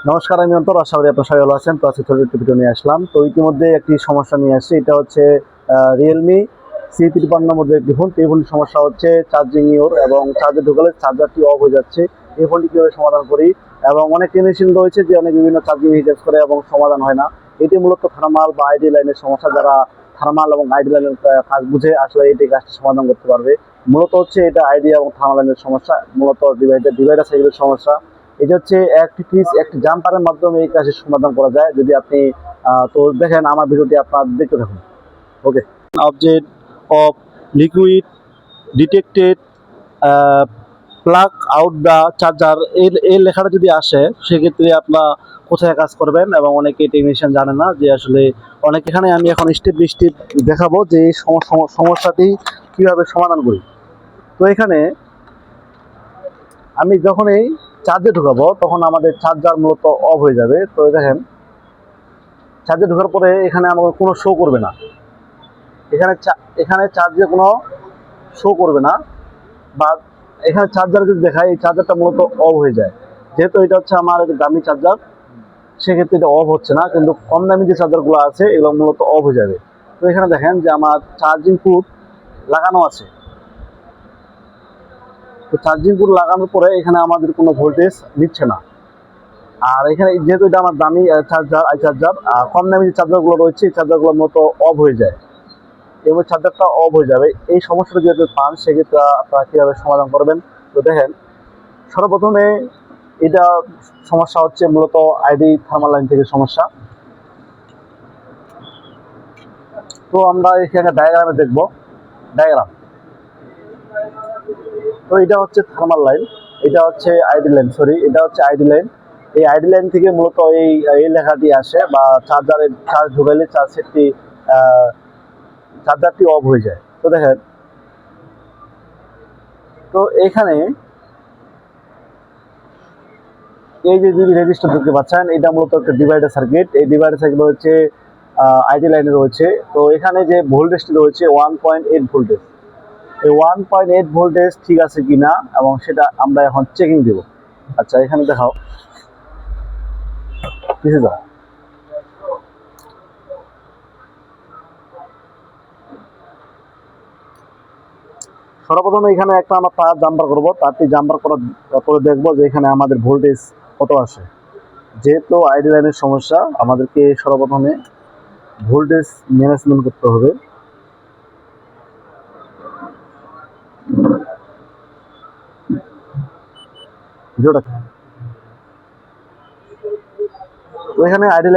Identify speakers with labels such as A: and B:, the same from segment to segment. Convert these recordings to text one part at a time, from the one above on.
A: নমস্কার, আমি অন্তর। আশা করি আপনার সবাই ভালো আছেন। তো আজকে ছোট একটি ভিডিও নিয়ে আসলাম। তো ইতিমধ্যে একটি সমস্যা নিয়ে আসছি। এটা হচ্ছে রিয়েলমি C53 মধ্যে একটি ফোন। এই ফোনটির সমস্যা হচ্ছে চার্জিং ইউর, এবং চার্জে ঢোকালে চার্জারটি অফ হয়ে যাচ্ছে। এই ফোনটি কীভাবে সমাধান করি, এবং অনেক টেকনিশিয়ান রয়েছে যে অনেক বিভিন্ন চার্জিং হিসাব করে এবং সমাধান হয় না। এটি মূলত থার্মাল বা আইডি লাইনের সমস্যা। যারা থার্মাল এবং আইডি লাইনের কাজ বুঝে আসলে এই কাজটি সমাধান করতে পারবে। মূলত হচ্ছে এটা আইডি এবং থার্মাল লাইনের সমস্যা, মূলত ডিভাইডার সাইকেলের সমস্যা। এটা হচ্ছে একটি পিস একটি জাম্পারের মাধ্যমে এই কাজের সমাধান করা যায়। যদি আপনি তো দেখেন আমার ভিডিওটি আপনার দেখতে থাকুন। Okay. Object of liquid detected plug out the charger, এই লেখাটা যদি আসে সেক্ষেত্রে আপনার কোথায় কাজ করবেন। এবং অনেকে টেকনিশিয়ান জানে না যে আসলে অনেক, এখানে আমি এখন স্টেপ বাই স্টেপ দেখাবো যে এই সমস্যাটি কীভাবে সমাধান করি। তো এখানে আমি যখন এই চার্জে ঢুকাবো তখন আমাদের চার্জার মূলত অফ হয়ে যাবে। তো দেখেন, চার্জে ঢোকার পরে এখানে আমাকে কোনো শো করবে না। এখানে চার্জে কোনো শো করবে না, বা এখানে চার্জার যদি দেখায় এই চার্জারটা মূলত অফ হয়ে যায়। যেহেতু এটা হচ্ছে আমার দামি চার্জার, সেক্ষেত্রে এটা অফ হচ্ছে না, কিন্তু কম দামি যে চার্জারগুলো আছে এগুলো মূলত অফ হয়ে যাবে। তো এখানে দেখেন যে আমার চার্জিং পোর্ট লাগানো আছে। তো চার্জিং পোর্ট লাগানোর পরে এখানে আমাদের কোনো ভোল্টেজ নিচ্ছে না। আর এখানে যেহেতু এটা আমার দামি চার্জার, কম দামি যে চার্জারগুলো রয়েছে এই চার্জারগুলোর মতো অফ হয়ে যায়, এবং চার্জারটা অফ হয়ে যাবে। এই সমস্যাটা যেহেতু পান, সেক্ষেত্রে আপনারা কীভাবে সমাধান করবেন। তো দেখেন, সর্বপ্রথমে এটা সমস্যা হচ্ছে মূলত আইডি থার্মাল লাইন থেকে সমস্যা। তো আমরা এখানে ডায়াগ্রামে দেখব। ডায়াগ্রাম, তো এটা হচ্ছে থার্মাল লাইন, এটা হচ্ছে আইডি লাইন, এটা হচ্ছে আইডি লাইন। এই আইডি লাইন থেকে মূলত এই লেখাটি আসে, বা চার্জ ঢুকাইলে চার্জারটি অফ হয়ে যায়। তো দেখেন, তো এখানে এই যে দুটি রেজিস্টার দেখতে পাচ্ছেন, এটা মূলত একটা ডিভাইডার সার্কিট। এই ডিভাইডার সার্কিট হচ্ছে আইডি লাইনে রয়েছে। তো এখানে যে ভোল্টেজটি রয়েছে 1.8 ভোল্টেজ। এই 1.8 ভোল্টেজ ঠিক আছে কিনা, এবং সেটা আমরা এখন চেকিং দেব। আচ্ছা, এখানে দেখাও, কিসে যাও। সর্বপ্রথমে এখানে একটা আমরা তার জাম্পার করবো। তারটি জাম্পার করার পরে দেখবো যে এখানে আমাদের ভোল্টেজ কত আসে। যেহেতু আইডি লাইনের সমস্যা, আমাদেরকে সর্বপ্রথমে ভোল্টেজ ম্যানেজমেন্ট করতে হবে। তো এখানে আইডি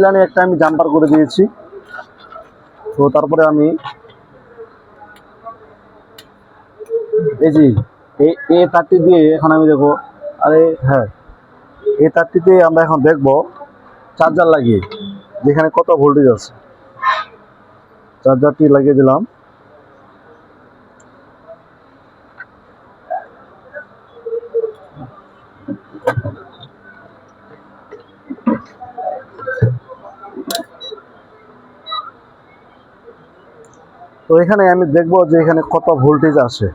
A: লাইনে একটা আমি জাম্পার করে দিয়েছি। তো তারপরে আমি এই যে এই তারটি দিয়ে এখন আমি দেখবো, আরে হ্যাঁ, এই তারটিতে আমরা এখন দেখবো চার্জার লাগিয়ে যেখানে কত ভোল্টেজ আছে। চার্জারটি লাগিয়ে দিলাম। তো এখানে আমি দেখবো যে এখানে কত ভোল্টেজ আসে।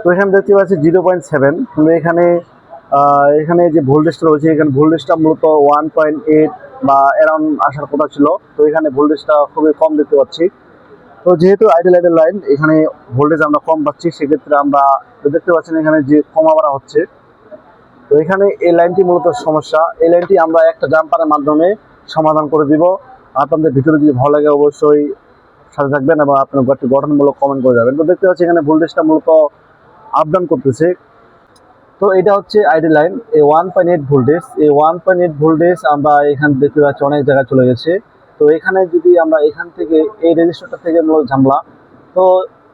A: তো এখানে দেখতে পাচ্ছি 0.7, কিন্তু এখানে যে ভোল্টেজটা রয়েছে, এখানে ভোল্টেজটা মূলত 1.8 বা অ্যারাউন্ড আসার কথা ছিল। তো এখানে ভোল্টেজটা খুবই কম দেখতে পাচ্ছি। তো যেহেতু আইডি লাইন, এখানে ভোল্টেজ আমরা কম পাচ্ছি, সেক্ষেত্রে আমরা দেখতে পাচ্ছেন এখানে যে কমা বাড়া হচ্ছে। তো এখানে এই লাইনটি মূলত সমস্যা। এই লাইনটি আমরা একটা জাম্পারের মাধ্যমে সমাধান করে দিব। আপনাদের ভিডিওটি যদি ভালো লাগে অবশ্যই সাথে থাকবেন, এবং আপনার একটি গঠনমূলক কমেন্ট করে যাবেন। তো দেখতে পাচ্ছি এখানে ভোল্টেজটা মূলত আপ ডাউন করতেছে। তো এটা হচ্ছে আইডি লাইন, এই 1.8 ভোল্টেজ। এই 1.8 ভোল্টেজ আমরা এখানে দেখতে পাচ্ছি অনেক জায়গায় চলে গেছে। তো এখানে যদি আমরা এখান থেকে এই রেজিস্টারটা থেকে মূলত ঝামলা। তো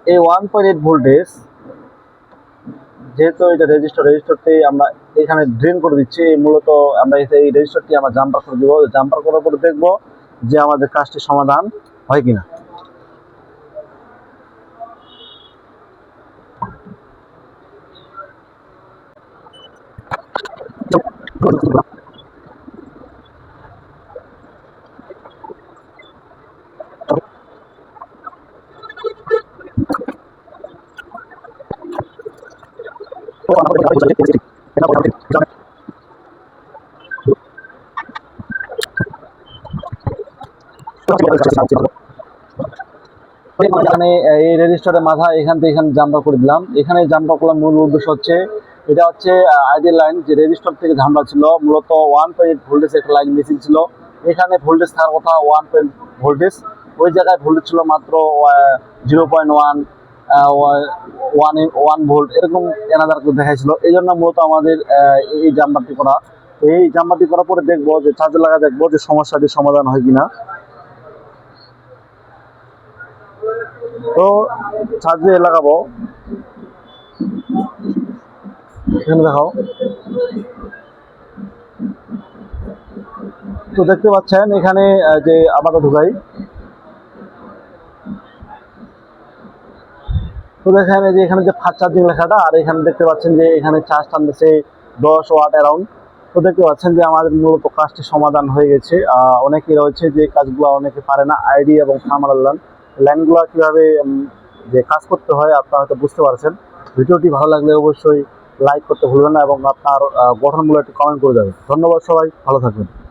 A: এই 1.8 ভোল্টেজ, যেহেতু এটা রেজিস্টারটি আমরা এখানে ড্রেন করে দিচ্ছি, মূলত আমরা এই রেজিস্টারটি আমরা জাম্পার করে দিব। জাম্পার করার পরে দেখবো যে আমাদের কাজটি সমাধান হয় কিনা। এখানে এই রেজিস্টারের মাথা এখান থেকে এখানে জাম্পার করে দিলাম। এখানে জাম্পার করার মূল উদ্দেশ্য হচ্ছে, এটা হচ্ছে আইডিয়াল লাইন, যে রেজিস্টার থেকে ঝামেলা ছিল, মূলত 1.8 ভোল্টেজ একটা লাইন মিসিং ছিল। এখানে ভোল্টেজ থাকার কথা 1 ভোল্টেজ, ওই জায়গায় ভোল্টেজ ছিল মাত্র 0.1 ওয়ান ভোল্ট, এরকম এনাদার দেখাইছিল। এই জন্য মূলত আমাদের এই জাম্পারটি করা। এই জাম্পারটি করার পরে দেখবো যে চার্জে লাগা, দেখবো যে সমস্যাটি সমাধান হয় কিনা। তো চার্জে লাগাবো, এখানে দেখাও। তো দেখতে পাচ্ছেন এখানে যে আপাতত ঢুকাই, তো দেখেন এই যে এখানে যে ফাস্ট চার্জিং লেখাটা, আর এখানে দেখতে পাচ্ছেন যে এখানে চার্জ টানতেছে 10 ওয়াট অ্যারাউন্ড। তো দেখতে পাচ্ছেন যে আমাদের মূলত কাজটি সমাধান হয়ে গেছে। অনেকে রয়েছে যে কাজগুলো অনেকে পারে না, আইডি এবং থার্মাল লাইনগুলো কিভাবে যে কাজ করতে হয় আপনারা হয়তো বুঝতে পারছেন। ভিডিওটি ভালো লাগলে অবশ্যই লাইক করতে ভুলবেন না এবং আপনার গঠনগুলো একটু কমেন্ট করে যাবেন। ধন্যবাদ, সবাই ভালো থাকবেন।